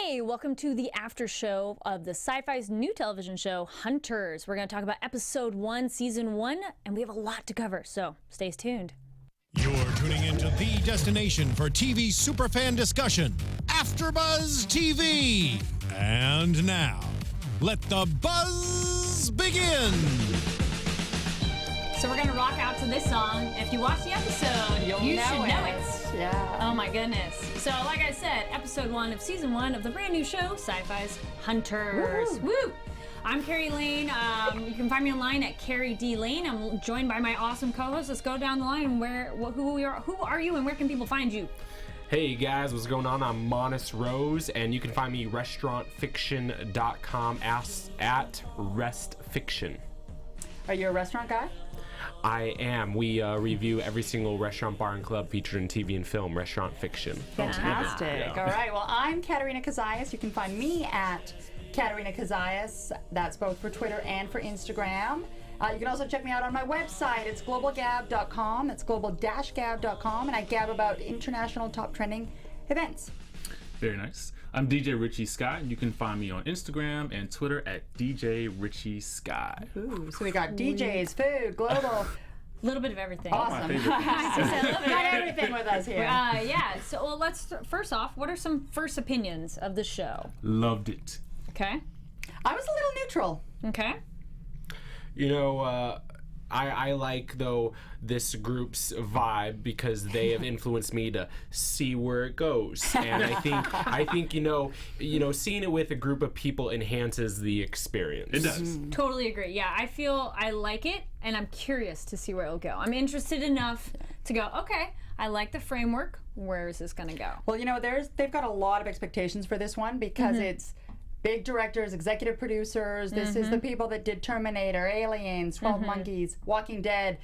Hey, welcome to the after show of the Sci-Fi's new television show, Hunters. We're going to talk about episode 1, season 1, and we have a lot to cover, so stay tuned. You're tuning into the destination for TV superfan discussion, AfterBuzz TV. And now, let the buzz begin. So we're going to rock out to this song. If you watch the episode, you should know it. Yeah. Oh my goodness. So like I said, episode 1 of season 1 of the brand new show, Sci-Fi's Hunters. Woo! I'm Kari Lane. You can find me online at Kari D Lane. I'm joined by my awesome co-host. Let's go down the line. Who are you and where can people find you? Hey guys, what's going on? I'm Monis Rose, and you can find me restaurantfiction.com at restfiction. Are you a restaurant guy? I am. We review every single restaurant, bar, and club featured in TV and film, Restaurant Fiction. Fantastic. Yeah. All right. Well, I'm Katerina Cozias. You can find me at Katerina Cozias. That's both for Twitter and for Instagram. You can also check me out on my website. It's globalgab.com. That's global-gab.com. And I gab about international top trending events. Very nice. I'm DJ Richie Skye, and you can find me on Instagram and Twitter at DJ Richie Skye. Ooh, so we got DJs, food, global. A little bit of everything. Awesome. My favorite. Got everything with us here. Yeah. So well, let's first off, what are some first opinions of the show? Loved it. Okay. I was a little neutral. Okay. You know, I like, though, this group's vibe because they have influenced me to see where it goes. And I think you know, seeing it with a group of people enhances the experience. It does. Totally agree. Yeah, I feel I like it, and I'm curious to see where it'll go. I'm interested enough to go, okay, I like the framework. Where is this going to go? Well, you know, they've got a lot of expectations for this one because it's big directors, executive producers. This is the people that did Terminator, Aliens, 12 Monkeys, Walking Dead.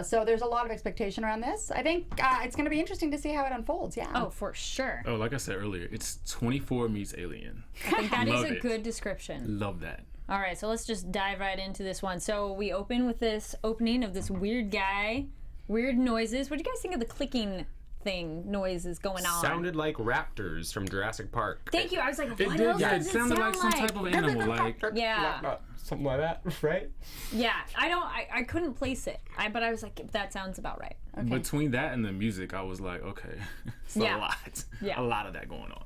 So there's a lot of expectation around this. I think it's going to be interesting to see how it unfolds. Yeah. Oh, for sure. Oh, like I said earlier, it's 24 meets Alien. I think that is Love a it. good description. Love that. All right, so let's just dive right into this one. So we open with this opening of this weird guy, weird noises. What do you guys think of the clicking noises going on? Sounded like raptors from Jurassic Park. Thank you. I was like, It what did. else Yeah, it does it sounded sound like some type of animal. Like Yeah. Something like that, right? Yeah, I couldn't place it. But I was like, that sounds about right. between that and the music, I was like, okay, it's Yeah. a lot. Yeah. A lot of that going on.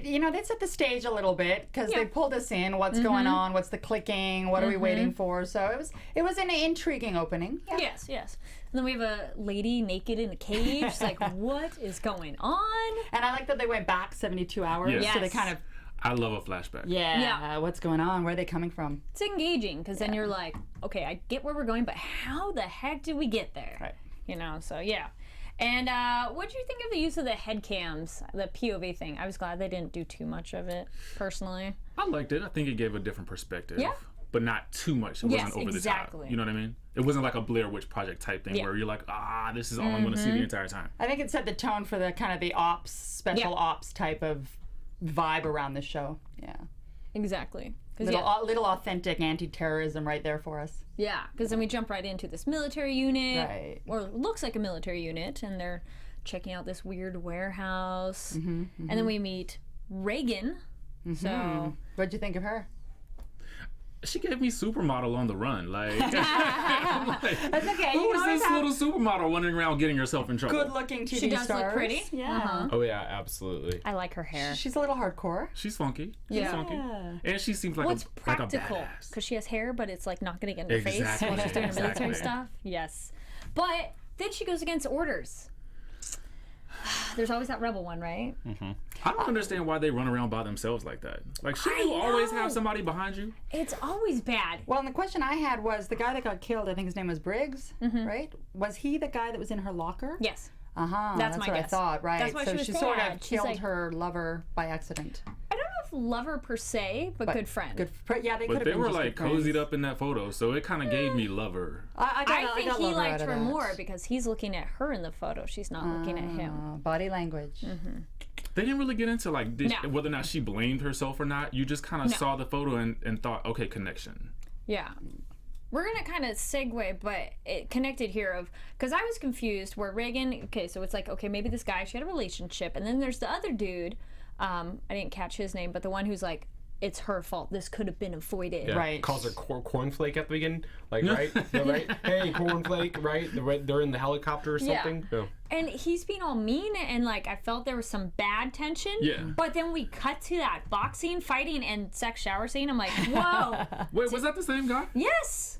You know, they set the stage a little bit because Yeah. they pulled us in. What's going on? What's the clicking? What are we waiting for? So it was an intriguing opening. Yeah. Yes. And then we have a lady naked in a cage. It's like, what is going on? And I like that they went back 72 hours. Yes. So they kind of, I love a flashback. Yeah. what's going on? Where are they coming from? It's engaging because then you're like, okay, I get where we're going, but how the heck did we get there? Right. You know, so yeah. And what do you think of the use of the head cams, the POV thing? I was glad they didn't do too much of it, personally. I liked it. I think it gave a different perspective. Yeah. But not too much. It Yes, wasn't over exactly. the top. You know what I mean? It wasn't like a Blair Witch Project type thing where you're like, this is all I'm going to see the entire time. I think it set the tone for the kind of the ops, special ops type of vibe around the show. Yeah. Exactly. Little authentic anti-terrorism right there for us. Yeah, because then we jump right into this military unit, Right. or looks like a military unit, and they're checking out this weird warehouse. And then we meet Reagan. So What'd you think of her? She gave me supermodel on the run. Like, That's okay. who You is can always this have little supermodel running around getting herself in trouble? good-looking TV she does stars. look pretty. Yeah. Oh yeah, absolutely. I like her hair. She's a little hardcore. She's funky. She's Yeah. funky. And she seems like What's a practical? badass. Because she has hair, but it's like not going to get in her face Exactly. while she's doing her military Exactly. stuff. Yes. But then she goes against orders. There's always that rebel one, right? I don't understand why they run around by themselves like that. Like, shouldn't you always know. have somebody behind you? It's always bad. Well, and the question I had was the guy that got killed, I think his name was Briggs, right? Was he the guy that was in her locker? Yes. Uh-huh. That's my what guess. I thought, right? That's why so she was she sort sad. of She's killed like- her lover by accident. I don't know if lover per se, but good friend. Yeah, they could But have they been were just like good friends. cozied up in that photo, so it kind of gave me lover. I think got he lover liked out of her that. more because he's looking at her in the photo. She's not looking at him. Body language. They didn't really get into like No. whether or not she blamed herself or not. You just kind of saw the photo and thought, okay, connection. Yeah. We're going to kind of segue, but it connected here of, because I was confused where Reagan, okay, so it's like, okay, maybe this guy, she had a relationship, and then there's the other dude, I didn't catch his name, but the one who's like, it's her fault. This could have been avoided. Yeah. Right. Calls her cornflake at the beginning, like right, yeah, right. Hey, cornflake, right? They're in the helicopter or something. Yeah. And he's being all mean, and like I felt there was some bad tension. Yeah. But then we cut to that boxing, fighting, and sex shower scene. I'm like, whoa. Wait, was that the same guy? Yes.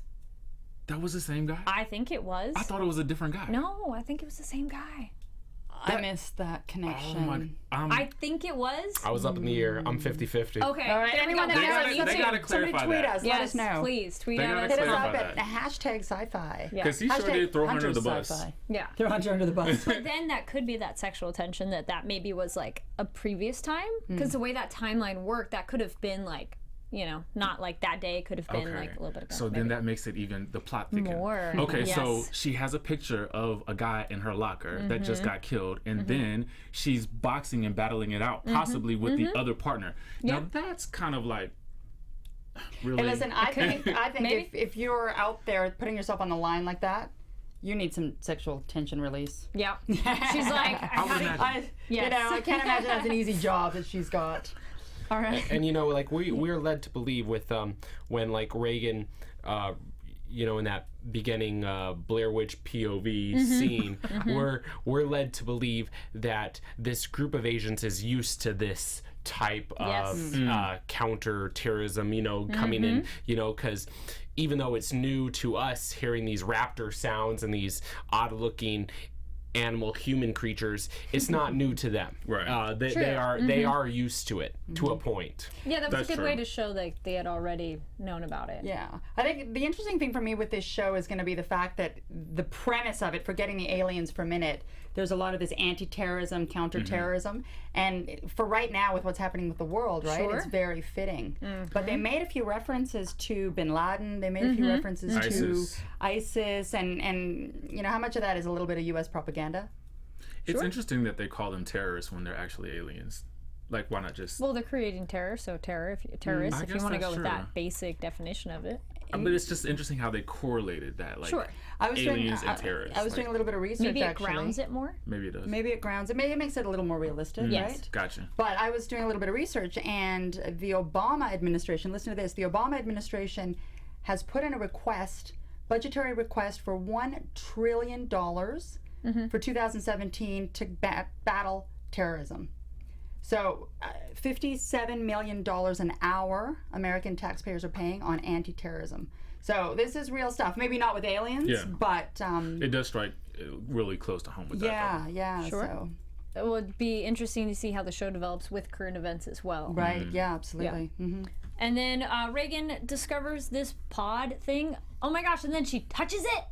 That was the same guy? I think it was. I thought it was a different guy. No, I think it was the same guy. I missed that connection. I think it was. I was up in the air. I'm 50-50. Okay. All right. There we Anyone go. that They knows, gotta somebody clarify tweet that. us. Yes, Let us know. please tweet They at gotta us. Hit us clarify up at that. hashtag Syfy. Yeah. Because he sure did throw her under the Hunters bus. Sci-Fi. Yeah. Throw Hunter under the bus. But then that could be that sexual tension that maybe was like a previous time, because the way that timeline worked, that could have been like, you know, not like that day, could have been like a little bit ago. So then that makes it even the plot thicken. More. Okay, so Yes. she has a picture of a guy in her locker that just got killed, and then she's boxing and battling it out, possibly with the other partner. Now that's kind of like really. Hey, listen, I think Maybe. if you're out there putting yourself on the line like that, you need some sexual tension release. Yeah. She's like, I would imagine. You know, I can't imagine that's an easy job that she's got. all right. And you know, like we're led to believe with when like Reagan, you know, in that beginning Blair Witch POV scene, we're led to believe that this group of agents is used to this type of counter-terrorism, you know, coming in, you know, because even though it's new to us hearing these raptor sounds and these odd-looking animal human creatures, it's not new to them. Right. They are used to it to a point. Yeah, that was That's a good true. way to show that they had already known about it. Yeah. I think the interesting thing for me with this show is going to be the fact that the premise of it, forgetting the aliens for a minute, there's a lot of this anti-terrorism, counter-terrorism, and for right now with what's happening with the world, right, Sure. it's very fitting. But they made a few references to Bin Laden, they made a few references ISIS. to ISIS, and you know, how much of that is a little bit of U.S. propaganda? It's interesting that they call them terrorists when they're actually aliens. Like, why not just? Well, they're creating terror, so terrorists, I if you guess want to go that's with true. that basic definition of it. But it's just interesting how they correlated that, like Sure. I was aliens doing, and terrorists. I was doing a little bit of research, Maybe it actually. grounds it more. Maybe it does. Maybe it grounds it. Maybe it makes it a little more realistic, Yes. right? Gotcha. But I was doing a little bit of research, and the Obama administration, listen to this, the Obama administration has put in a request, budgetary request for $1 trillion for 2017 to battle terrorism. So $57 million an hour American taxpayers are paying on anti-terrorism. So this is real stuff. Maybe not with aliens, Yeah. but It does strike really close to home with that. yeah, yeah. Sure. So, It would be interesting to see how the show develops with current events as well. right, yeah, absolutely. Mm-hmm. And then Reagan discovers this pod thing. Oh my gosh, and then she touches it.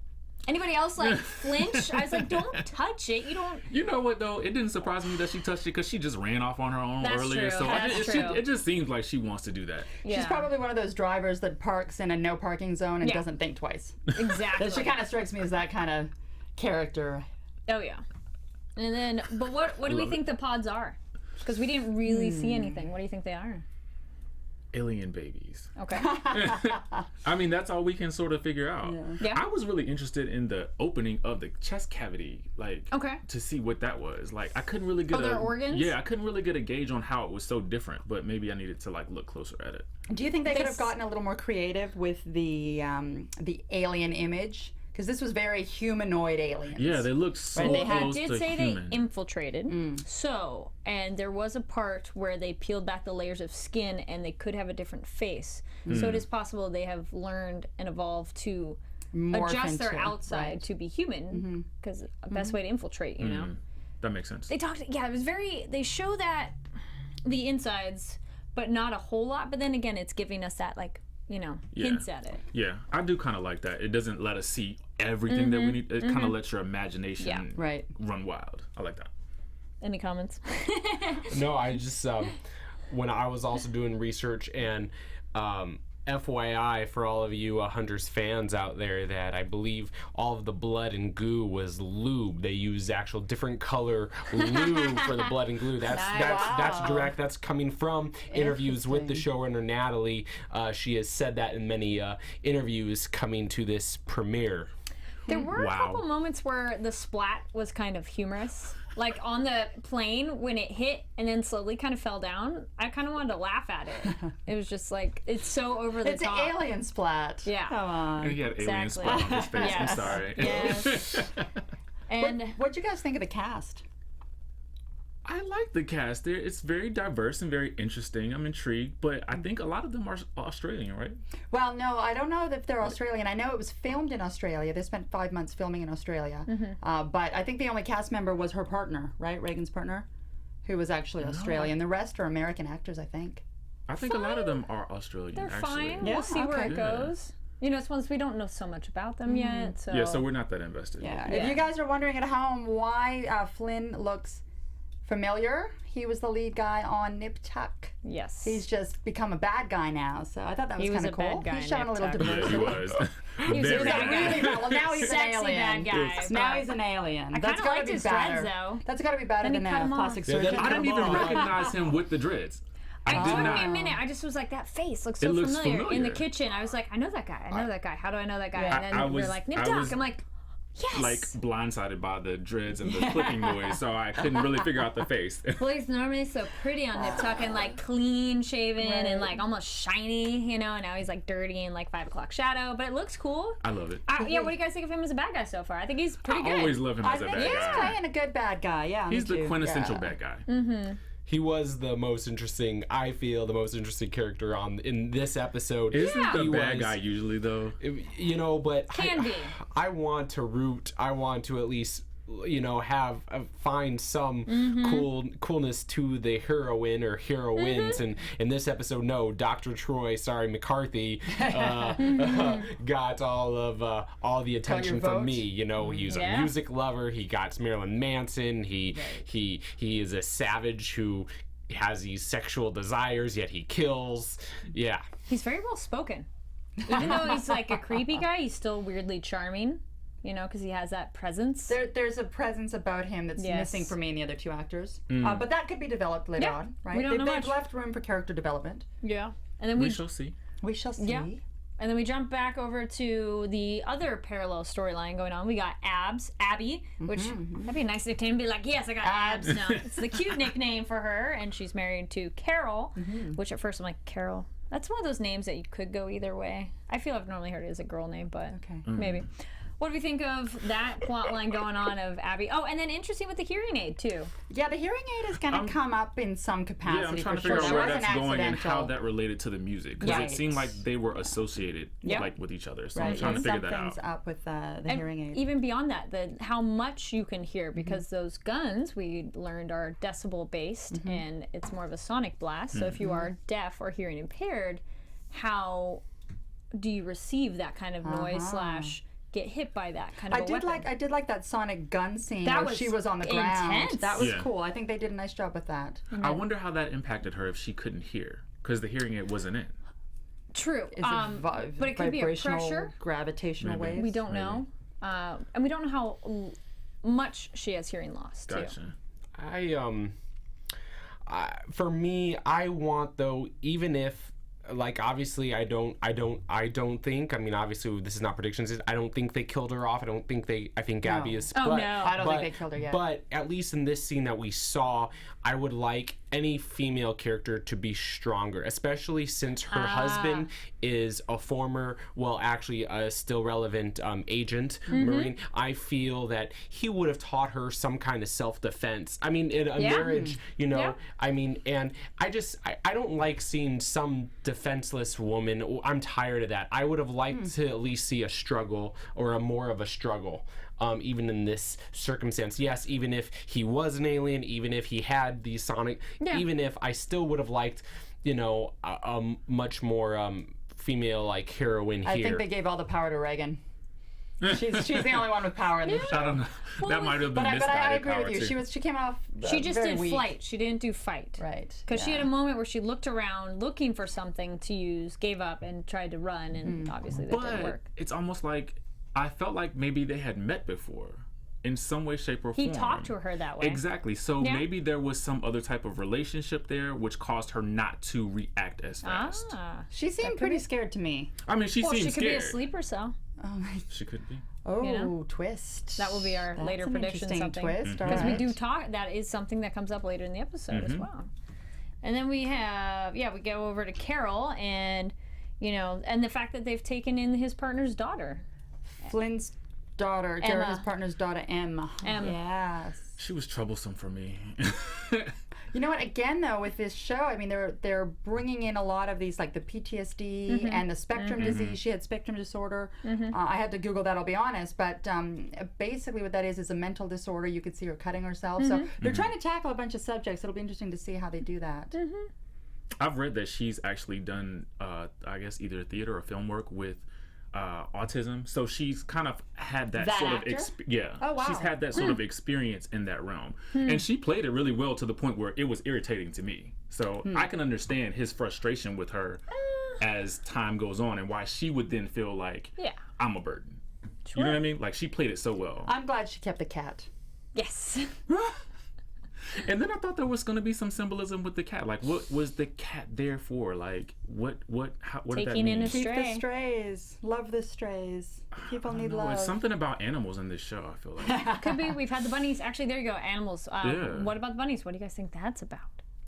Anybody else like flinch? I was like, don't touch it. You don't. You know what though? It didn't surprise me that she touched it because she just ran off on her own That's earlier. true. So That's true. it just seems like she wants to do that. Yeah. She's probably one of those drivers that parks in a no parking zone and Yeah. doesn't think twice. Exactly. She kind of strikes me as that kind of character. Oh yeah. And then, but what do we Love think the pods are? Because we didn't really see anything. What do you think they are? Alien babies. Okay. I mean, that's all we can sort of figure out. Yeah. I was really interested in the opening of the chest cavity, like Okay. to see what that was. Like, I couldn't really get their organs? Yeah, I couldn't really get a gauge on how it was so different. But maybe I needed to like look closer at it. Do you think they could have gotten a little more creative with the alien image? Because this was very humanoid aliens. Yeah, they look so Right, they close did to say human. they infiltrated. So, and there was a part where they peeled back the layers of skin and they could have a different face. So it is possible they have learned and evolved to Morph adjust their into- outside right. to be human. Because the best way to infiltrate, you know. That makes sense. They talked, yeah, it was very, they show that the insides, but not a whole lot. But then again, it's giving us that, like, you know, hints at it. Yeah, I do kind of like that. It doesn't let us see everything that we need. It kind of lets your imagination Yeah. Right. run wild. I like that. Any comments? No, I just when I was also doing research and FYI for all of you Hunters fans out there that I believe all of the blood and goo was lube. They use actual different color lube for the blood and glue. That's direct. That's coming from interviews with the showrunner Natalie. She has said that in many interviews coming to this premiere. There were a Wow. couple moments where the splat was kind of humorous. like on the plane when it hit and then slowly kind of fell down, I kind of wanted to laugh at it. It was just like, it's so over the It's top. an alien splat. Yeah. Come on. And he had alien Exactly. spot on his face. Yes. I'm sorry. Yes. And What'd you guys think of the cast? I like the cast. It's very diverse and very interesting. I'm intrigued, but I think a lot of them are Australian, right? Well, no, I don't know if they're Australian. I know it was filmed in Australia. They spent 5 months filming in Australia. But I think the only cast member was her partner, right? Reagan's partner, who was actually Australian. The rest are American actors, I think. I think a lot of them are Australian. they're actually. fine. Yeah, We'll see where okay. it goes. You know, it's ones we don't know so much about them yet. So Yeah, so we're not that invested. Yeah. Yeah. If you guys are wondering at home why Flynn looks familiar, he was the lead guy on Nip Tuck. yes. He's just become a bad guy now, so I thought that was He was kind of a bad cool. guy He's in showing a Nip little Tuck. Yeah, diversity. he was. He was a Very bad bad. guy. Really bad. Well, now he's an Sexy alien. bad guy. Now but he's an alien. I That's kinda gotta liked be his better. dreads, though. That's gotta be better Then he than cut a 'em off. plastic Yeah, surgeon. then- I didn't even Come on. recognize him with the dreads. It I did took not. me a minute. I just was like, that face looks so It looks familiar. In the familiar. kitchen, I was like, I know that guy. I know that guy. How do I know that guy? Yeah. And then I we were was- like, Nip I Tuck. was- I'm like, yes. Like blindsided by the dreads and the clicking noise, so I couldn't really figure out the face. Well, he's normally so pretty on Nip Tuck and like clean shaven and like almost shiny, you know, and now he's like dirty and like 5 o'clock shadow, but it looks cool. I love it. Yeah, what do you guys think of him as a bad guy so far? I think he's pretty I good. always love him I as a think bad he's guy. playing a good bad guy. Yeah, He's me the too. quintessential Yeah. bad guy. He was the most interesting, I feel, the most interesting character in this episode. Isn't Yeah. the He bad was- guy usually though? You know, but Can be. I want to root. I want to at least, you know, have find some coolness to the heroine or heroines. And in this episode, no, Dr. Troy, sorry, McCarthy, got all the attention vote? from me. You know, he's Yeah. a music lover. He got Marilyn Manson. He is a savage who has these sexual desires, yet he kills. Yeah. He's very well spoken. Even though he's like a creepy guy, he's still weirdly charming, you know, because he has that presence. There's a presence about him that's Yes. missing for me and the other two actors. But that could be developed later Yeah. on, right? We don't know They've much. left room for character development. Yeah. And then We shall see. We shall see. Yeah. And then we jump back over to the other parallel storyline going on. We got Abby, which that'd be a nice nickname. Be like, yes, I got abs. No, it's the cute nickname for her, and she's married to Carol, which at first I'm like, Carol. That's one of those names that you could go either way. I feel I've normally heard it as a girl name, but Okay. maybe. What do we think of that plot line going on of Abby? Oh, and then interesting with the hearing aid too. Yeah, the hearing aid is going to come up in some capacity Yeah, I'm trying for to sure. figure out That where wasn't that's going and how accidental. that related to the music because Right. it seemed like they were associated Yeah. like with each other. So Right, I'm trying to figure that something's out. up with the And hearing aid. even beyond that, how much you can hear, because those guns we learned are decibel based and it's more of a sonic blast. So if you are deaf or hearing impaired, how do you receive that kind of noise slash get hit by that kind of a weapon? I did like that sonic gun scene That where was she was on the ground. intense. That was Yeah. cool. I think they did a nice job with that. I wonder how that impacted her if she couldn't hear because the hearing aid wasn't in. True. Is But it could be a vibrational, pressure. gravitational Maybe. waves? We don't know. And we don't know how much she has hearing loss too. Gotcha. For me, I want though, even if like obviously I don't think, I mean obviously this is not predictions, I don't think they killed her off. I think Gabby No. is Oh, but, no. I don't but- think they killed her yet. But at least in this scene that we saw, I would like any female character to be stronger, especially since her husband is a former, well actually a still relevant agent, Marine. I feel that he would have taught her some kind of self-defense. I mean in a marriage, you know, Yeah. I mean, and I don't like seeing some defenseless woman. I'm tired of that. I would have liked to at least see a struggle or a more of a struggle. Even in this circumstance, yes, even if he was an alien, even if he had the sonic, even if I still would have liked, you know, a much more female like heroine here. I think they gave all the power to Reagan. She's the only one with power in this show. I don't know. That might have been But I misguided agree power with you. too. She came off. She just very did weak. flight. She didn't do fight. Right. Because she had a moment where she looked around looking for something to use, gave up, and tried to run, and obviously that didn't But work. it's almost like I felt like maybe they had met before in some way, shape, or form. He talked to her that way. Exactly. So Yeah. maybe there was some other type of relationship there which caused her not to react as fast. Ah. She seemed pretty scared to me. I mean, she Well, seemed she could be a scared. sleeper cell. She could be. Oh, You know? twist. That will be our That's later an prediction. interesting Something twist. All because we right. do talk. That is something that comes up later in the episode as well. And then we have we go over to Carol and and the fact that they've taken in his partner's daughter. Flynn's daughter, Emma. his partner's daughter, Emma. Yes. She was troublesome for me. You know what? Again, though, with this show, I mean, they're bringing in a lot of these, like the PTSD and the spectrum disease. She had spectrum disorder. I had to Google that, I'll be honest. But basically, what that is a mental disorder. You could see her cutting herself. So they're trying to tackle a bunch of subjects. It'll be interesting to see how they do that. I've read that she's actually done, I guess, either theater or film work with autism. So she's kind of had that sort actor? of Oh, wow. She's had that sort of experience in that realm, and she played it really well to the point where it was irritating to me. So I can understand his frustration with her as time goes on, and why she would then feel like I'm a burden. You know what I mean? Like she played it so well. I'm glad she kept the cat. Yes. And then I thought there was going to be some symbolism with the cat. Like, what was the cat there for? Like, what did that Taking mean? in a Keep Stray. the strays. Love the strays. People need No, love. it's something about animals in this show, I feel like. Could be. We've had the bunnies. Actually, there you go. Animals. Yeah. What about the bunnies? What do you guys think that's about?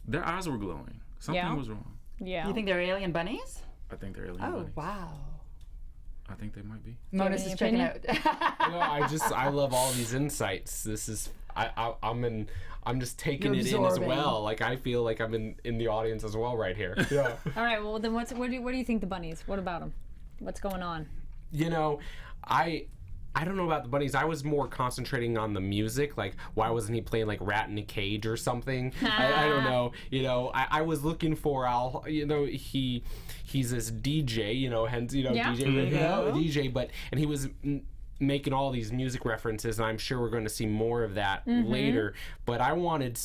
Their eyes were glowing. Something Yeah? was wrong. Yeah. You think they're alien bunnies? I think they're alien Oh, bunnies. wow. I think they might be. Monis any is checking out. I love all these insights. This is I'm just taking You're it in as absorbing. well. Like I feel like I'm in the audience as well right here. Yeah. All right. Well, then what do you think the bunnies? What about them? What's going on? I don't know about the bunnies. I was more concentrating on the music. Like, why wasn't he playing like Rat in a Cage or something? I don't know. I was looking for he's this DJ. Hence Yeah. DJ, but and he was making all these music references, and I'm sure we're going to see more of that later. But I wanted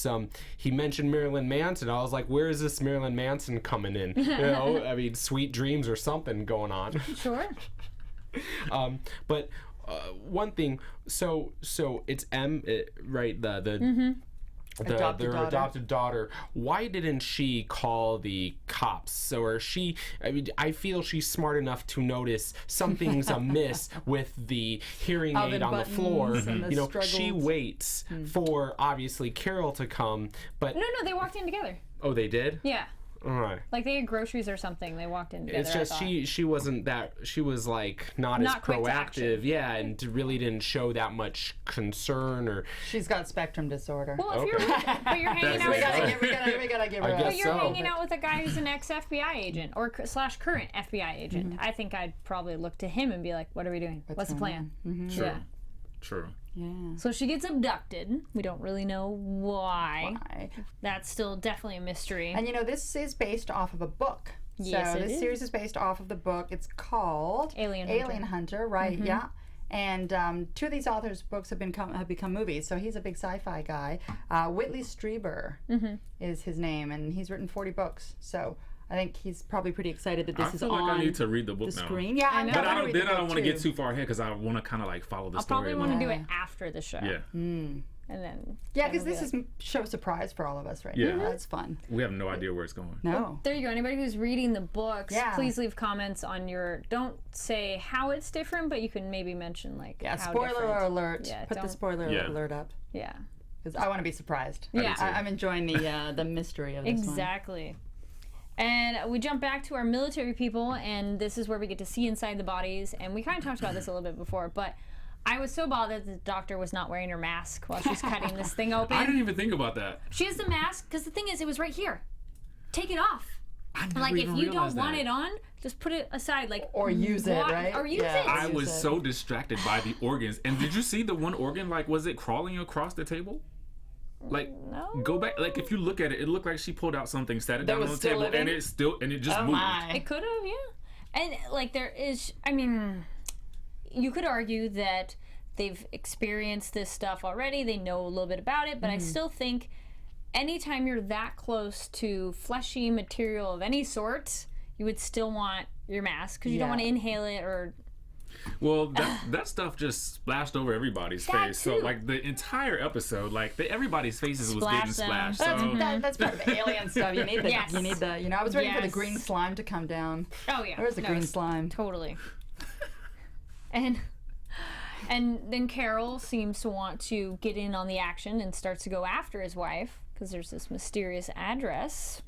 he mentioned Marilyn Manson. I was like, where is this Marilyn Manson coming in? I mean, Sweet Dreams or something going on. Sure. But one thing, so it's right? Their adopted daughter. Why didn't she call the cops? Or I feel she's smart enough to notice something's amiss with the hearing Oven aid on the buttons floor. and the She struggles. waits for obviously Carol to come, but No, they walked in together. oh, they did. Yeah. All right. Like they had groceries or something. They walked in together. It's just I thought. she wasn't that, she was like not as Not quick to proactive, and really didn't show that much concern or. She's got spectrum disorder. Well, if you're but you're hanging That's out. it. we gotta give her I a... guess But you're so. hanging out with a guy who's an ex-FBI agent or / current FBI agent. I think I'd probably look to him and be like, "What are we doing? What's the plan?" True. Yeah. True. Yeah. So she gets abducted. We don't really know why. Why? That's still definitely a mystery. And this is based off of a book. Yes, so it this is. series is based off of the book. It's called Alien Hunter, right? Yeah. And two of these authors' books have become movies. So he's a big sci-fi guy. Whitley Strieber is his name, and he's written 40 books. So I think he's probably pretty excited that this I is feel on like I need to read the book the now. screen. Yeah, I know. But I'm gonna read the I don't book, want to get too. too far ahead because I want to kind of like follow the I'll story. probably want to do it after the show. Yeah. And then. Yeah, because this is show surprise for all of us right Yeah. now. That's fun. We have no idea where it's going. No. There you go. Anybody who's reading the books, Yeah. please leave comments on your. Don't say how it's different, but you can maybe mention like. Yeah, how spoiler different. alert. Yeah, Put the don't- spoiler Yeah. alert up. Yeah. Because I want to be surprised. Yeah. I'm enjoying the mystery of this one. Exactly. And we jump back to our military people, and this is where we get to see inside the bodies. And we kind of talked about this a little bit before, but I was so bothered that the doctor was not wearing her mask while she's cutting this thing open. I didn't even think about that. She has the mask because the thing is, it was right here. Take it off. I never Like if even you don't realized want that. it on, just put it aside. Like Or use it, why- right? Or use Yeah. it. I Use was it. so distracted by the organs. And did you see the one organ? Like, was it crawling across the table? Like, No. go back. Like, if you look at it, it looked like she pulled out something, sat it That down on was the still table, living? and it just Oh moved. my. It could have, yeah. And like there is, I mean, you could argue that they've experienced this stuff already. They know a little bit about it, but I still think anytime you're that close to fleshy material of any sort, you would still want your mask because you don't Yeah. want to inhale it or. Well, that stuff just splashed over everybody's That face. So, too. like, the entire episode, like, everybody's faces was Splash getting them. splashed. That's, So, that's part of the alien stuff. You need the, Yes. I was waiting for the Yes. green slime to come down. Oh yeah. Where's the No, green it's- slime? Totally. And then Carol seems to want to get in on the action and starts to go after his wife because there's this mysterious address.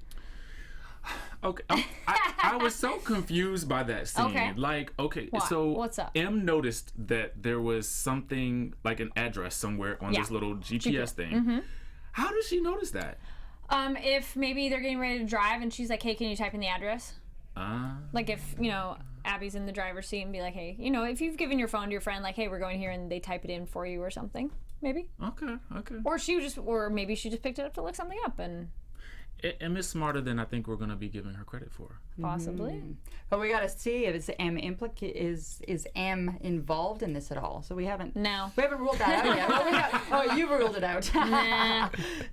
Okay, I was so confused by that scene. Okay. Like, okay, What? so What's up? M noticed that there was something like an address somewhere on this little GPS thing. How did she notice that? If maybe they're getting ready to drive and she's like, hey, can you type in the address? Like if, Abby's in the driver's seat and be like, hey, if you've given your phone to your friend, like, hey, we're going here, and they type it in for you or something, maybe. Okay. Or maybe she just picked it up to look something up and M is smarter than I think we're gonna be giving her credit for. possibly. But we got to see if is M involved in this at all. So we haven't ruled that out yet. Well, you've ruled it out. Nah.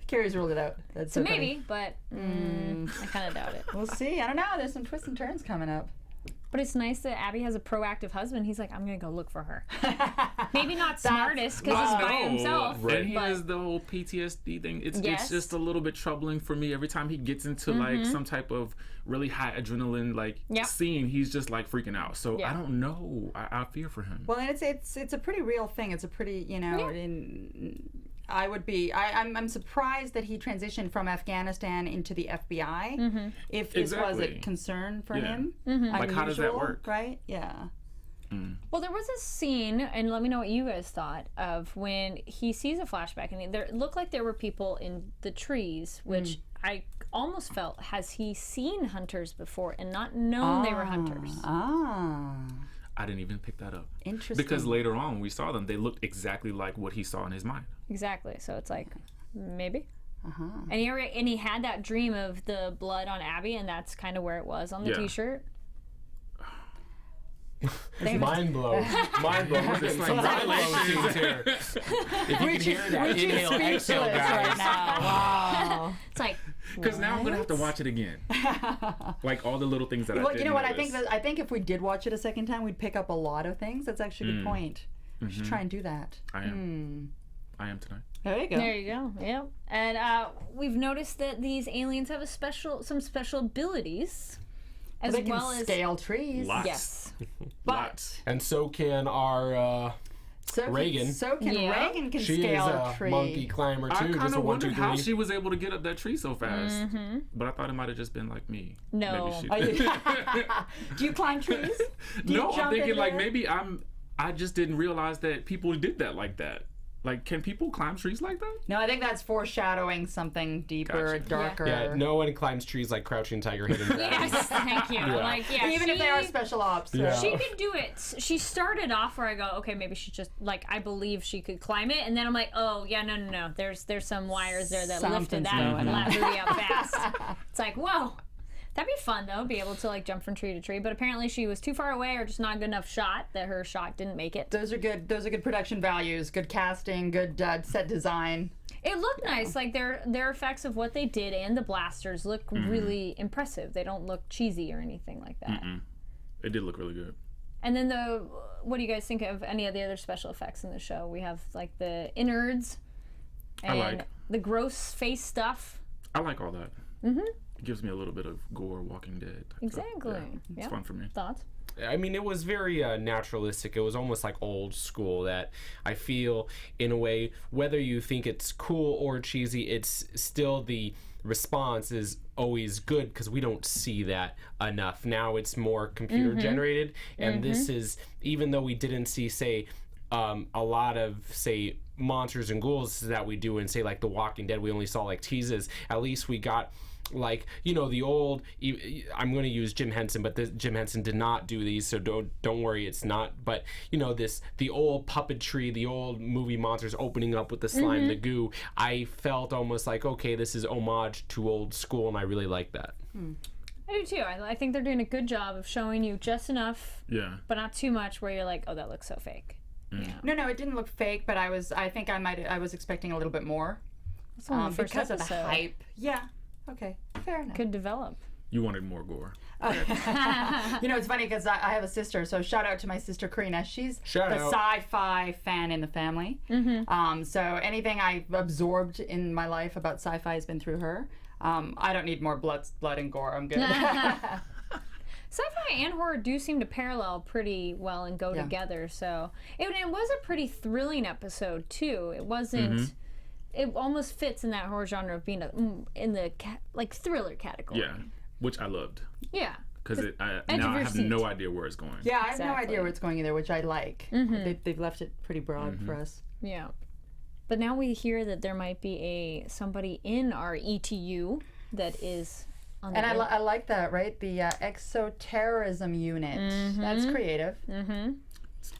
Carrie's ruled it out. That's So so funny. maybe, but I kind of doubt it. We'll see. I don't know. There's some twists and turns coming up. But it's nice that Abby has a proactive husband. He's like, I'm going to go look for her. Maybe not smartest because he's by himself. And he but has the whole PTSD thing. It's Yes. just a little bit troubling for me every time he gets into like some type of really high adrenaline scene. He's just like freaking out. So I don't know. I fear for him. Well, and it's a pretty real thing. It's a pretty I'm surprised that he transitioned from Afghanistan into the FBI. If this was a concern for him, like how does that work? Right? Yeah. Well, there was a scene, and let me know what you guys thought of when he sees a flashback, and it looked like there were people in the trees, which I almost felt, has he seen hunters before and not known they were hunters? I didn't even pick that up. Interesting. Because later on when we saw them, they looked exactly like what he saw in his mind. Exactly. So it's like, maybe. And he had that dream of the blood on Abby, and that's kind of where it was on the t-shirt. Mind blown. Mind blown. We're getting some mind blown scenes here. If you can hear that inhale, exhale, guys. Right now. Wow. It's like, Because now I'm gonna have to watch it again. Like all the little things that I Well, didn't you know what? notice. I think if we did watch it a second time, we'd pick up a lot of things. That's actually a good point. We should try and do that. I am tonight. There you go. there you go. Yep. And we've noticed that these aliens have some special abilities, as They can well as scale trees. Lots. yes. Lots. And so can our Reagan. So can Yeah. Reagan can She scale is a a tree. monkey climber too. I Just kind a of 1, 2, wondered how 3. she was able to get up that tree so fast. But I thought it might have just been like me. No. Maybe she Do you climb trees? Do you No, I'm jump thinking into like it? maybe I just didn't realize that people did that like that. Like, can people climb trees like that? No, I think that's foreshadowing something deeper, Gotcha. darker. Yeah, no one climbs trees like Crouching Tiger, Hidden Dragon. Yes, thank you. Like, Even if they are special ops. Yeah. She could do it. She started off where I go, okay, maybe she just like I believe she could climb it, and then I'm like, oh yeah, no. There's some wires there that lifted Something's that going on. booty up fast. It's like, whoa. That'd be fun though, be able to like jump from tree to tree. But apparently she was too far away or just not a good enough shot that her shot didn't make it. Those are good production values, good casting, good set design. It looked nice. Like their effects of what they did and the blasters look really impressive. They don't look cheesy or anything like that. It did look really good. And then what do you guys think of any of the other special effects in the show? We have like the innards and like. the gross face stuff. I like all that. It gives me a little bit of gore, Walking Dead. Type stuff. Exactly. Yeah, it's Yep. fun for me. Thoughts? I mean, it was very naturalistic. It was almost like old school that I feel, in a way, whether you think it's cool or cheesy, it's still the response is always good because we don't see that enough. Now it's more computer generated, and this is, even though we didn't see, say, a lot of, say, monsters and ghouls that we do in, say, like The Walking Dead, we only saw like teases. At least we got like, you know, the old, I'm going to use Jim Henson, but Jim Henson did not do these, so don't worry, it's not. But, you know, the old puppetry, the old movie monsters opening up with the slime, the goo, I felt almost like, okay, this is homage to old school, and I really like that. I do too. I think they're doing a good job of showing you just enough, but not too much where you're like, oh, that looks so fake. Yeah. No, it didn't look fake, but I was expecting a little bit more. It's only the first because episode. of the hype. Yeah. Okay. Fair enough. Could develop. You wanted more gore. You know, it's funny because I have a sister, so shout out to my sister Katerina. She's Shout the out. Sci-Fi fan in the family. So anything I've absorbed in my life about sci-fi has been through her. I don't need more blood and gore. I'm good. Sci-fi and horror do seem to parallel pretty well and go together. So it was a pretty thrilling episode too. It wasn't. It almost fits in that horror genre of being in the thriller category. Yeah, which I loved. Yeah. Because now I have no idea where it's going. Yeah, I have no idea where it's going either, which I like. They've left it pretty broad for us. Yeah. But now we hear that there might be somebody in our ETU that is on the I like that, right? The exoterrorism unit. That's creative. And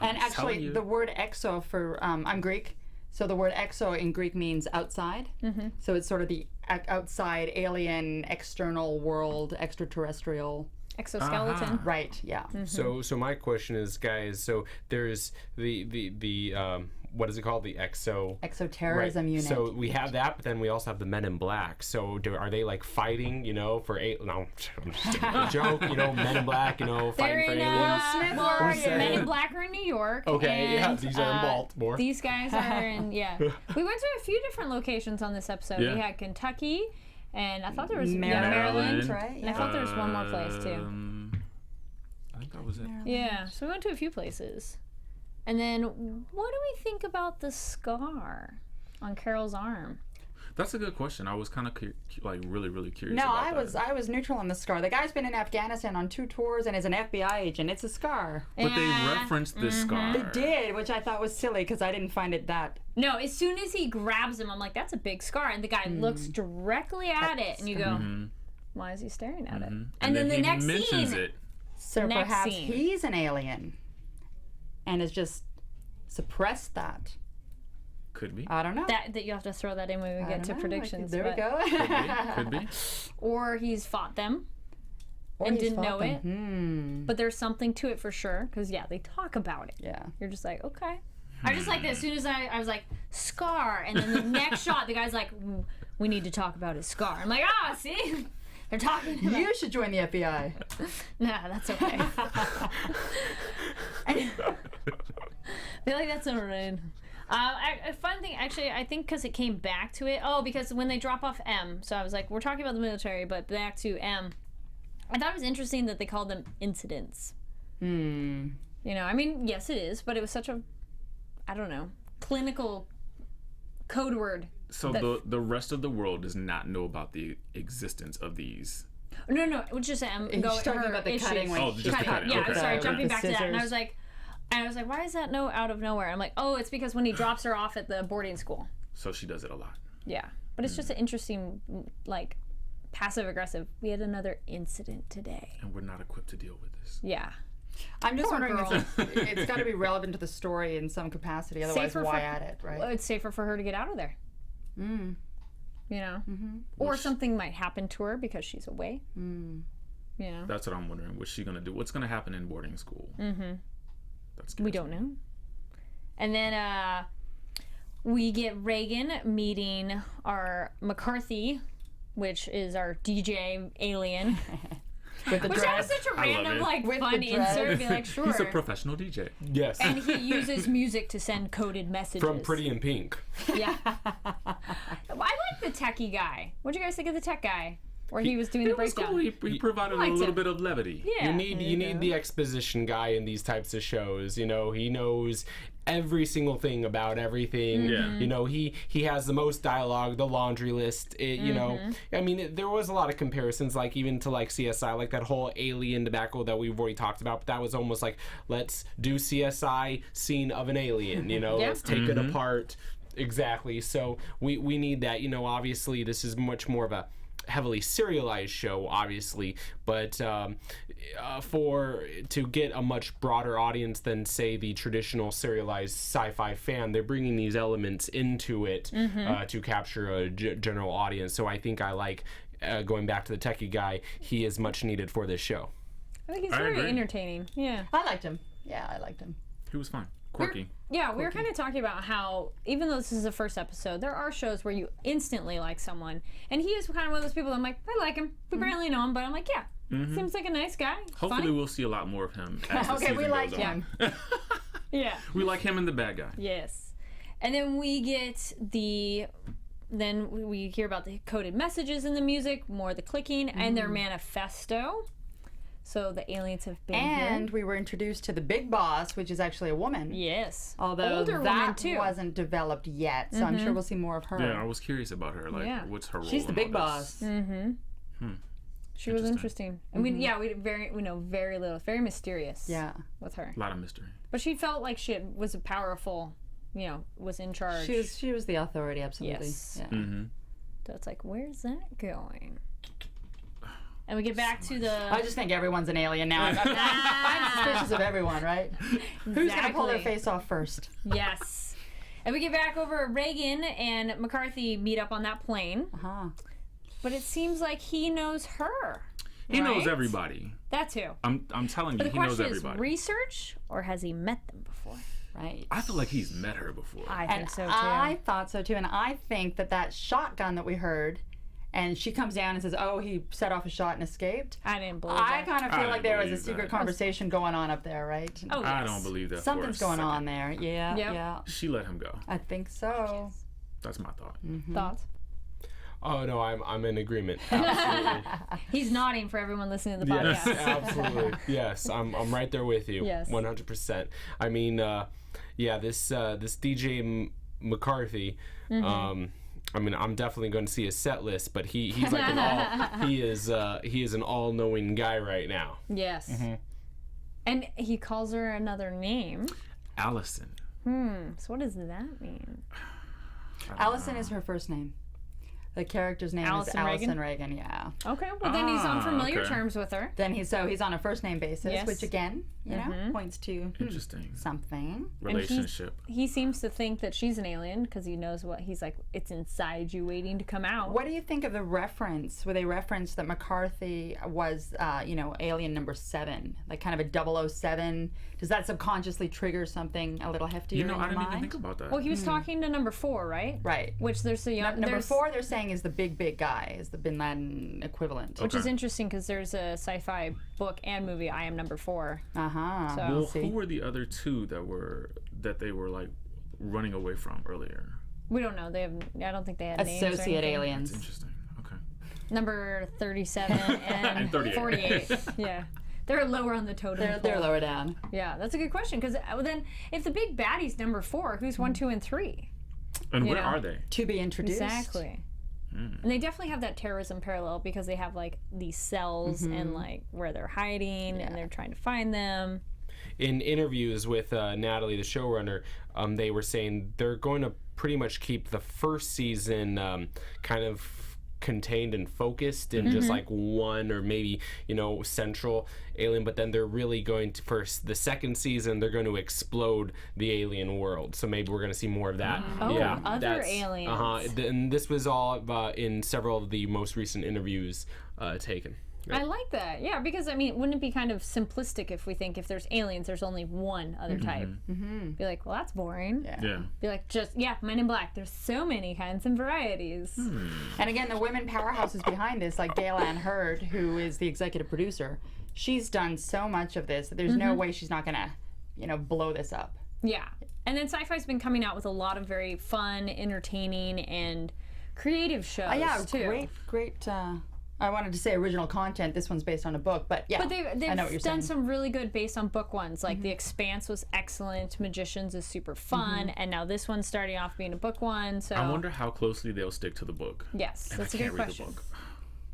actually, the word exo for, I'm Greek, so the word exo in Greek means outside. So it's sort of the outside, alien, external world, extraterrestrial. Exoskeleton. Right, yeah. So my question is, guys, so there's the what is it called? The exoterrorism unit. So we have that, but then we also have the Men in Black. So are they like fighting, for no, I'm just kidding. A joke, Men in Black, fighting for aliens. Men in Black are in New York. Okay, and, these are in Baltimore. These guys are in, We went to a few different locations on this episode. Yeah. We had Kentucky, and I thought there was Maryland, right? And I thought there was one more place too. I think that was it. Yeah, so we went to a few places. And then, what do we think about the scar on Carol's arm? That's a good question. I was kind of really, really curious. No, about I was neutral on the scar. The guy's been in Afghanistan on 2 tours and is an FBI agent. It's a scar. But they referenced the scar. They did, which I thought was silly because I didn't find it that. No, as soon as he grabs him, I'm like, that's a big scar. And the guy looks directly at it, and you go, why is he staring at it? And then the he next mentions scene. it. So Next perhaps scene. he's an alien and has just suppressed that. Could be. I don't know. That you have to throw that in when we get to predictions. There we but- go. Could be. Or he's fought them and didn't know it. But there's something to it for sure, because they talk about it. Yeah. You're just like, okay. I just like that. As soon as I was like, scar, and then the next shot, the guy's like, we need to talk about his scar. I'm like, see? They're talking about You should join the FBI. Nah, that's okay. I feel like that's alright. A fun thing, actually, I think because it came back to it. Oh, because when they drop off M, so I was like, we're talking about the military, but back to M. I thought it was interesting that they called them incidents. I mean, yes, it is, but it was such a, I don't know, clinical code word. So the rest of the world does not know about the existence of these. No, it was just M. He's talking about the issues. cutting. Oh, just the cutting. Yeah, Okay. sorry, jumping The back to that, and I scissors. was like, why is that no out of nowhere? I'm like, oh, it's because when he drops her off at the boarding school. So she does it a lot. Yeah, but it's just an interesting, passive aggressive. We had another incident today. And we're not equipped to deal with this. Yeah. I'm just Poor wondering girl. if it's got to be relevant to the story in some capacity. Otherwise, Safer why for- add it, right? Well, it's safer for her to get out of there. Or something might happen to her because she's away. That's what I'm wondering. What's she gonna do? What's gonna happen in boarding school? That's We don't know. And then we get Reagan meeting our McCarthy, which is our DJ alien. With the Which that was dress. such a I love random, it. With fun the dress. insert. Be like, sure. He's a professional DJ. Yes. And he uses music to send coded messages. From Pretty in Pink. Yeah. I like the techie guy. What'd you guys think of the tech guy? Where he was doing the It was breakdown. cool. He provided a liked little him. bit of levity. Yeah. You need the exposition guy in these types of shows. He knows every single thing about everything. Yeah. He has the most dialogue, the laundry list. I mean, there was a lot of comparisons, like even to like CSI, like that whole alien debacle that we've already talked about. But that was almost like, let's do CSI scene of an alien. Let's take it apart. Exactly. So we need that. Obviously this is much more of a heavily serialized show, obviously, but to get a much broader audience than, say, the traditional serialized sci-fi fan, they're bringing these elements into it to capture a general audience. So I think I like going back to the techie guy. He is much needed for this show. I think he's I very agree. entertaining. Yeah. I liked him. Yeah, I liked him. He was fine. Quirky. We were kind of talking about how, even though this is the first episode, there are shows where you instantly like someone. And he is kind of one of those people I'm like, I like him. We barely know him, but I'm like, yeah, seems like a nice guy. Hopefully Funny. we'll see a lot more of him as the Okay, season we goes like on. him. Yeah. We like him and the bad guy. Yes. And then we get then we hear about the coded messages in the music, more the clicking, and their manifesto. So the aliens have been And here. we were introduced to the big boss, which is actually a woman. Yes. Although older woman that too. wasn't developed yet, so I'm sure we'll see more of her. Yeah, I was curious about her. Like, Yeah. what's her role? She's the in big all this? boss. She was interesting. And we know very little. Very mysterious. Yeah. With her. A lot of mystery. But she felt like she was a powerful, was in charge. She was the authority, absolutely. Yes. Yeah. So it's like, where's that going? And we get back to the. I just think everyone's an alien now. I'm suspicious of everyone, right? Who's going to pull their Exactly. face off first? Yes. And we get back over Reagan and McCarthy meet up on that plane. Uh-huh. But it seems like he knows her. He knows right? everybody. That too. I'm telling you, The he knows question is everybody. research, or has he met them before? Right. I feel like he's met her before. I And think so too. I thought so too. And I think that shotgun that we heard, and she comes down and says, oh, he set off a shot and escaped. I didn't believe I that. kind of I feel like there was a believe secret that. conversation going on up there, right? Oh, I yes. don't believe that. Something's for a going second. on there. Yeah, Yep. yeah. She let him go. I think so. That's my thought. Thoughts? Oh no, I'm in agreement. Absolutely. He's nodding for everyone listening to the Yes. podcast. Absolutely. Yes, I'm right there with you. Yes. 100%. I mean, this DJ McCarthy. I mean, I'm definitely going to see his set list, but he's like he is an all-knowing guy right now. Yes. And he calls her another name. Allison. So what does that mean? Allison is her first name. The character's name Allison is Allison Reagan? Reagan, yeah. Okay, well then he's on familiar okay. terms with her. Then he's on a first name basis, Yes. which again, points to Interesting. something. Relationship. He seems to think that she's an alien because he knows what he's like. It's inside you, waiting to come out. What do you think of the reference where they referenced that McCarthy was, alien number 7, like kind of a 007? Does that subconsciously trigger something a little heftier You know, in I your didn't mind? even think about that. Well, he was talking to number 4, right? Right. Which there's a young Number 4, they're saying, is the big guy, is the Bin Laden equivalent. which is Okay. interesting because there's a sci-fi book and movie. I Am Number 4. Uh-huh. So- Well, see. who were the other two that they were like running away from earlier? We don't know. I don't think they had names. Or Associate anything. aliens. Interesting. Okay. Number 37 and, And 38. 48. Yeah. They're lower on the totem pole. They're lower down. Yeah, that's a good question because then if the big baddie's number 4, who's 1, 2, and 3? And You where know. are they? To be introduced. Exactly. And they definitely have that terrorism parallel because they have like these cells and like where they're hiding and they're trying to find them. In interviews with Natalie, the showrunner, they were saying they're going to pretty much keep the first season kind of contained and focused in just like one or maybe central alien, but then they're really going to, for the second season, they're going to explode the alien world, so maybe we're going to see more of that. Other that's- aliens. And this was all in several of the most recent interviews taken. I like that. Yeah, because I mean, wouldn't it be kind of simplistic if we think if there's aliens, there's only one other type? Be like, well, that's boring. Yeah. Be like, Men in Black. There's so many kinds and varieties. And again, the women powerhouses behind this, like Gail Ann Hurd, who is the executive producer, she's done so much of this that there's no way she's not gonna, blow this up. Yeah. And then Sci-Fi's been coming out with a lot of very fun, entertaining, and creative shows Yeah, too. great. I wanted to say original content. This one's based on a book, but yeah, But I know what they've you're done saying. some really good based on book ones. Like The Expanse was excellent. Magicians is super fun. And now this one's starting off being a book one. So I wonder how closely they'll stick to the book. yes, And that's I a can't good read question. the book.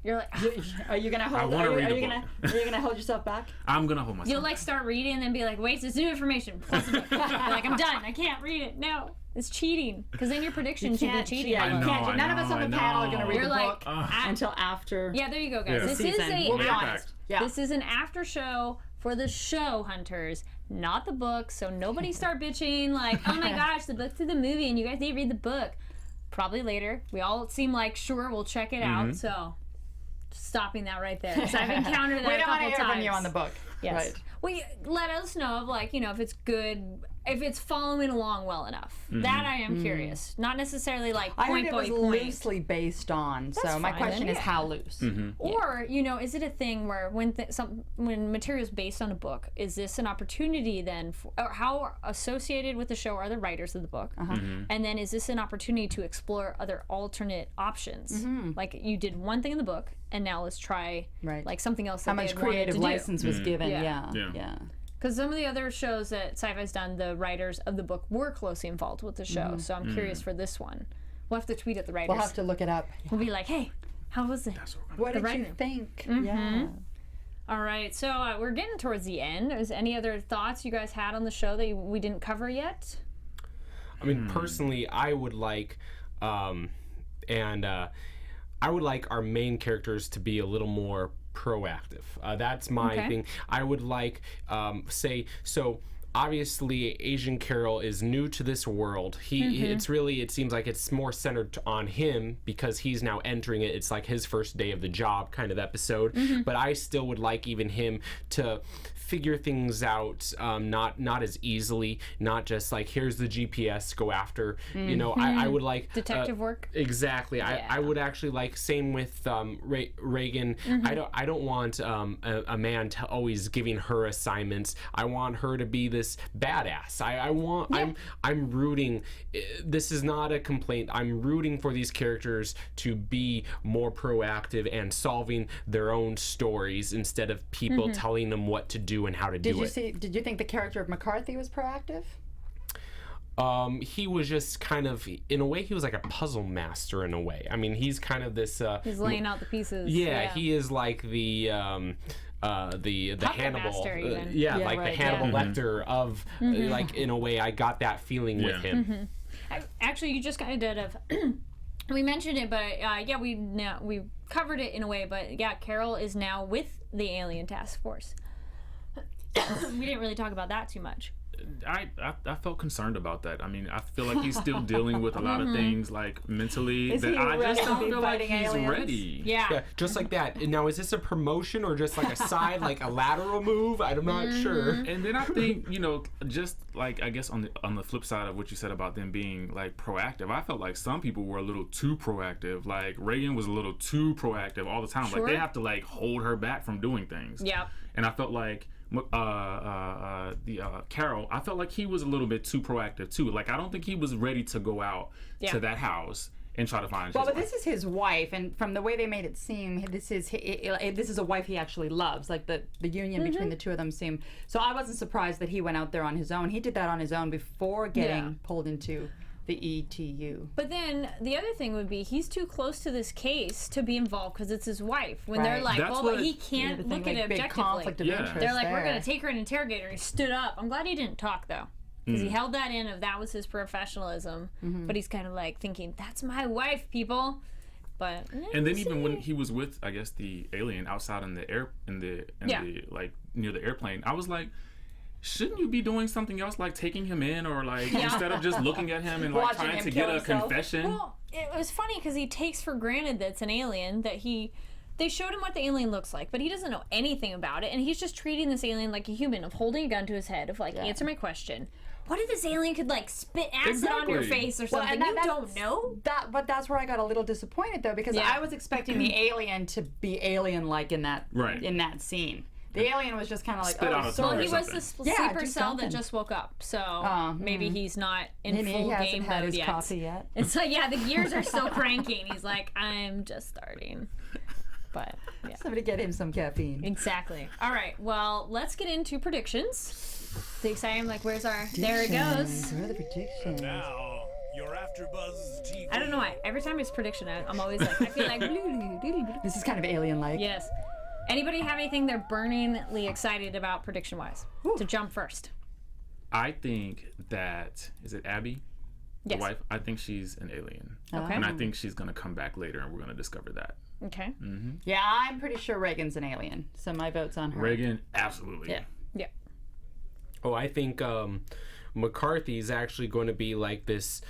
You're like, Are you gonna hold? wanna read are the you book. Are you gonna hold yourself back? I'm gonna hold myself. you'll like start reading and then be like, wait, there's new information. Close the book. You're like, I'm done. I can't read it. No, it's cheating. Because then your predictions should be cheating. Yeah, I you know, can't. I None of know, us on I the panel are gonna know. read You're the like, book until after. yeah, there you go, guys. Yeah. This season. is a We'll be Impact. honest. Yeah. This is an after show for the show hunters, not the book. So nobody start bitching like, oh my gosh, the book's to the movie and you guys didn't read the book. Probably later. We all seem like, sure, we'll check it out. So stopping that right there. Because I've encountered that We a don't want couple to hear times. from you on the book. Yes. Right. Well, let us know of if it's good if it's following along well enough. That I am curious. Not necessarily like I heard point it by was point. loosely based on. So my fine, question then, is yeah. how loose? Or, you know, is it a thing where when material is based on a book, is this an opportunity then, or how associated with the show are the writers of the book? And then is this an opportunity to explore other alternate options? Like you did one thing in the book, and now let's try like something else that How much they had wanted creative to do. license was given? Yeah. Yeah. Because some of the other shows that Syfy's done, the writers of the book were closely involved with the show. So I'm curious for this one. We'll have to tweet at the writers. We'll have to look it up. We'll be like, hey, how was it? What did you writer. think? Yeah. All right, so we're getting towards the end. Is any other thoughts you guys had on the show that we didn't cover yet? I mean, personally, I would like, I would like our main characters to be a little more proactive. That's my thing. I would like, so obviously Asian Carol is new to this world. It seems like it's more centered on him because he's now entering it. It's like his first day of the job kind of episode. But I still would like even him to figure things out, not as easily, not just like here's the GPS, go after. You know, I would like Detective work. Exactly. I would actually like, same with Reagan. I don't want a man to always giving her assignments. I want her to be this badass. I'm rooting. This is not a complaint. I'm rooting for these characters to be more proactive and solving their own stories instead of people telling them what to do and how to do it. Did you think the character of McCarthy was proactive? He was just kind of, in a way, he was like a puzzle master in a way. I mean, he's kind of this. He's laying out the pieces. Yeah, he is like the Hannibal. master, even. The Hannibal Lecter of like, in a way, I got that feeling with him. Actually, you just kind of did have. We mentioned it, but we covered it in a way. But yeah, Carol is now with the alien task force. We didn't really talk about that too much. I felt concerned about that. I mean, I feel like he's still dealing with a lot of things, like mentally, Is that he I just ready to don't be feel like fighting he's aliens? ready. Yeah. Just like that. Now, is this a promotion or just like a side, like a lateral move? I'm not sure. And then I think, you know, just like, I guess on the flip side of what you said about them being like proactive, I felt like some people were a little too proactive. Like Reagan was a little too proactive all the time. Sure. Like they have to like hold her back from doing things. Yeah. And I felt like Carol, I felt like he was a little bit too proactive too. Like I don't think he was ready to go out to that house and try to find. Well, but this is his wife, and from the way they made it seem, this is a wife he actually loves. Like the union between the two of them seemed. So I wasn't surprised that he went out there on his own. He did that on his own before getting pulled into the ETU. But then the other thing would be he's too close to this case to be involved because it's his wife. When they're like, That's well, what- but he can't look at it big conflict of objectively. interest. They're like, we're there. going to take her and interrogate her. He stood up. I'm glad he didn't talk though. Because he held that in, if that was his professionalism. But he's kind of like thinking, that's my wife, people. But and then even when he was with, I guess, the alien outside in the air, the like near the airplane, I was like, shouldn't you be doing something else, like taking him in, or like instead of just looking at him and like Watching trying him to kill get a himself. confession? Well, it was funny because he takes for granted that it's an alien, that they showed him what the alien looks like, but he doesn't know anything about it, and he's just treating this alien like a human, of holding a gun to his head, of like, answer my question. What if this alien could like spit acid on your Exactly. face or something? You don't know? But that's where I got a little disappointed though, because I was expecting the alien to be alien-like in that scene. The alien was just kind of like, Spit out a tongue Well, or he was something. the sleeper do cell that something. just woke up, so maybe he's not in Maybe full he hasn't game had mode his yet. coffee yet. It's like, the gears are still cranking. He's like, I'm just starting. But yeah, Somebody get him some caffeine. exactly. All right, well, let's get into predictions. The exciting, like, where's our? There it goes. Where are the predictions? Now, your AfterBuzz TV. I don't know why. Every time it's prediction, I'm always like, I feel like. This is kind of alien-like. Yes. Anybody have anything they're burningly excited about prediction-wise? To jump first. I think that, is it Abby? Yes. The wife? I think she's an alien. Okay. And I think she's going to come back later and we're going to discover that. Okay. Yeah, I'm pretty sure Reagan's an alien, so my vote's on her. Reagan, absolutely. Yeah. Yeah. Oh, I think McCarthy's actually going to be like this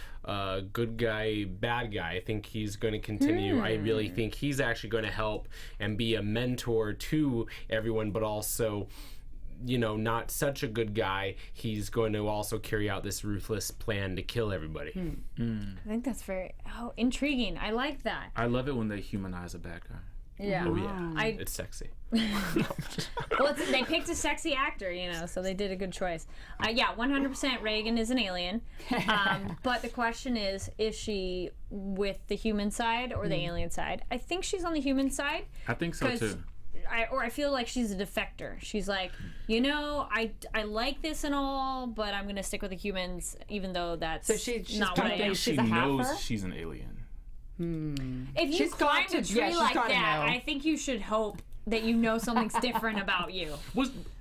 good guy, bad guy. I think he's going to continue. I really think he's actually going to help and be a mentor to everyone, but also not such a good guy, he's going to also carry out this ruthless plan to kill everybody. I think that's very intriguing. I like that. I love it when they humanize a bad guy. Yeah. Oh yeah, it's sexy. Well, they picked a sexy actor, so they did a good choice. Yeah, 100% Reagan is an alien. But the question is she with the human side or the alien side? I think she's on the human side. I think so too. I feel like she's a defector. She's like, I like this and all, but I'm going to stick with the humans, even though that's she's not what I am. She a knows halfer? She's an alien. If you She's climb got to- a tree yeah, she's like gotta that, know. I think you should hope that something's different about you.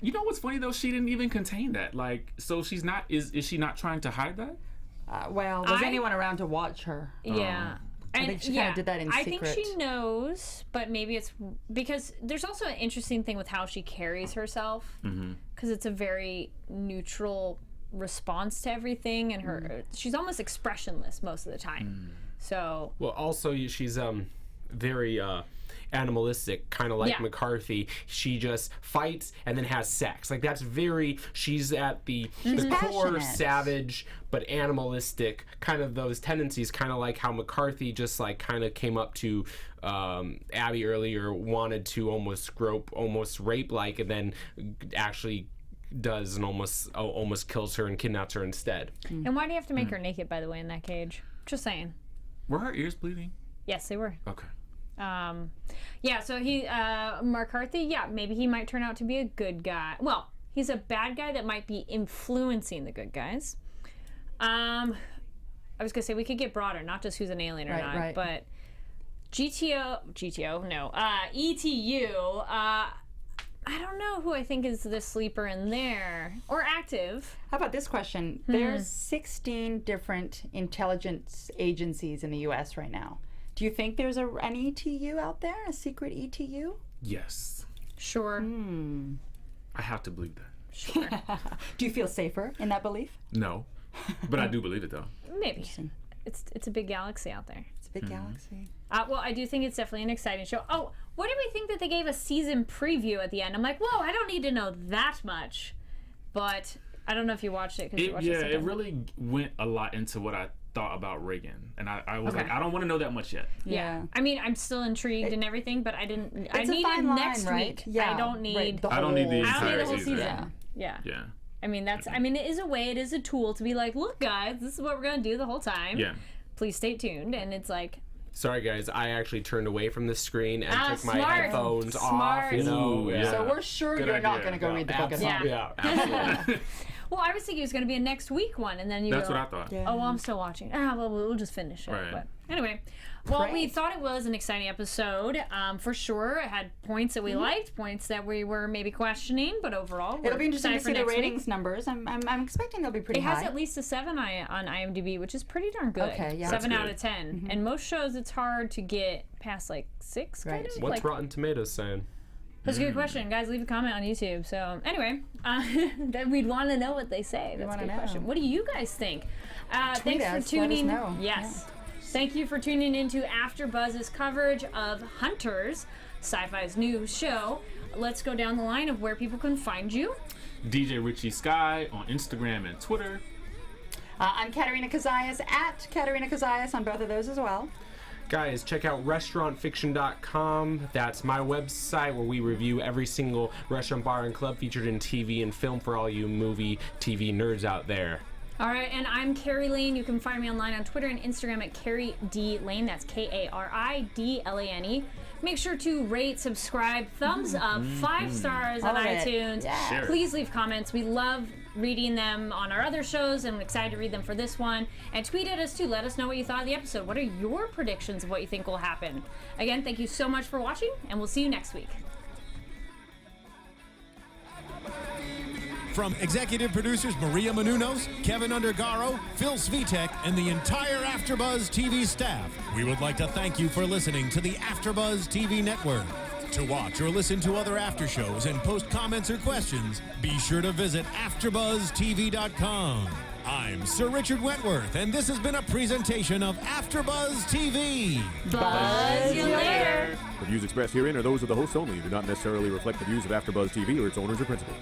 You know what's funny though? She didn't even contain that. Like, so she's not. Is she not trying to hide that? Well, there's anyone around to watch her? Yeah. I think she kind of did that in I secret. think she knows, but maybe it's because there's also an interesting thing with how she carries herself, because it's a very neutral response to everything, and she's almost expressionless most of the time. So Well, also she's very animalistic, kind of like Yeah. McCarthy. She just fights and then has sex. Like she's at the core passionate. savage but animalistic, kind of those tendencies, kind of like how McCarthy just like kind of came up to Abby earlier, wanted to almost grope, almost rape like, and then actually does and almost kills her and kidnaps her instead. And why do you have to make her naked, by the way, in that cage? Just saying. Were her ears bleeding? Yes, they were. Okay. Yeah, so McCarthy, yeah, maybe he might turn out to be a good guy. Well, he's a bad guy that might be influencing the good guys. I was gonna say we could get broader, not just who's an alien or not, but ETU, I don't know who I think is the sleeper in there, or active. How about this question? There's 16 different intelligence agencies in the U.S. right now. Do you think there's an ETU out there, a secret ETU? Yes. Sure. I have to believe that. Sure. Do you feel safer in that belief? No, but I do believe it though. Maybe. It's a big galaxy out there. It's a big galaxy. Well, I do think it's definitely an exciting show. Oh, what did we think that they gave a season preview at the end? I'm like, whoa, I don't need to know that much. But I don't know if you watched it. It really went a lot into what I thought about Reagan, and I was like, I don't want to know that much yet. Yeah. I mean, I'm still intrigued and everything, but I didn't. I It's a need fine it line, next right? week. Yeah, I don't need. right, I don't need the I don't need entire the whole season. season. Yeah. Yeah. I mean, it is a way. It is a tool to be like, look, guys, this is what we're gonna do the whole time. Yeah. Please stay tuned, and it's like. Sorry guys, I actually turned away from the screen and took my smart. headphones Smart. off. You know, Ooh, yeah. So we're sure Good you're not idea. going to go read the book at Yeah. home. Yeah. Absolutely. Well, I was thinking it was going to be a next week one, and then you That's were what I like, thought. Yeah. oh, well, I'm still watching. Well, we'll just finish it. Right. But anyway, well, we Great. thought it was an exciting episode. For sure, it had points that we liked, points that we were maybe questioning, but overall, It'll be interesting to see the next week. ratings numbers. I'm expecting they'll be pretty It high. has at least a 7 on IMDb, which is pretty darn good. Okay, yeah. 7 That's out good. of 10. And most shows, it's hard to get past like 6, kind Right. of. What's like, Rotten Tomatoes saying? That's a good question, guys. Leave a comment on YouTube. So anyway, then we'd want to know what they say. That's a wanna good know. question. What do you guys think? Thanks for us, let us tuning. know. Yes. Thank you for tuning into AfterBuzz's coverage of Hunters, Sci-Fi's new show. Let's go down the line of where people can find you. DJ Richie Skye on Instagram and Twitter. I'm Katerina Cozias at Katerina Cozias on both of those as well. Guys, check out restaurantfiction.com. That's my website where we review every single restaurant, bar, and club featured in TV and film for all you movie, TV nerds out there. All right, and I'm Kari Lane. You can find me online on Twitter and Instagram at Kari D Lane. That's KARIDLANE. Make sure to rate, subscribe, thumbs up, 5 stars on Love it. iTunes. Yeah. Sure. Please leave comments. We love reading them on our other shows, and I'm excited to read them for this one. And tweet at us too. Let us know what you thought of the episode. What are your predictions of what you think will happen? Again, thank you so much for watching, and we'll see you next week. From executive producers Maria Menounos, Kevin Undergaro, Phil Svitek, and the entire AfterBuzz TV staff, we would like to thank you for listening to the AfterBuzz TV network. To watch or listen to other after shows and post comments or questions, be sure to visit AfterBuzzTV.com. I'm Sir Richard Wentworth, and this has been a presentation of AfterBuzz TV. Buzz you later. The views expressed herein are those of the hosts only and do not necessarily reflect the views of AfterBuzz TV or its owners or principals.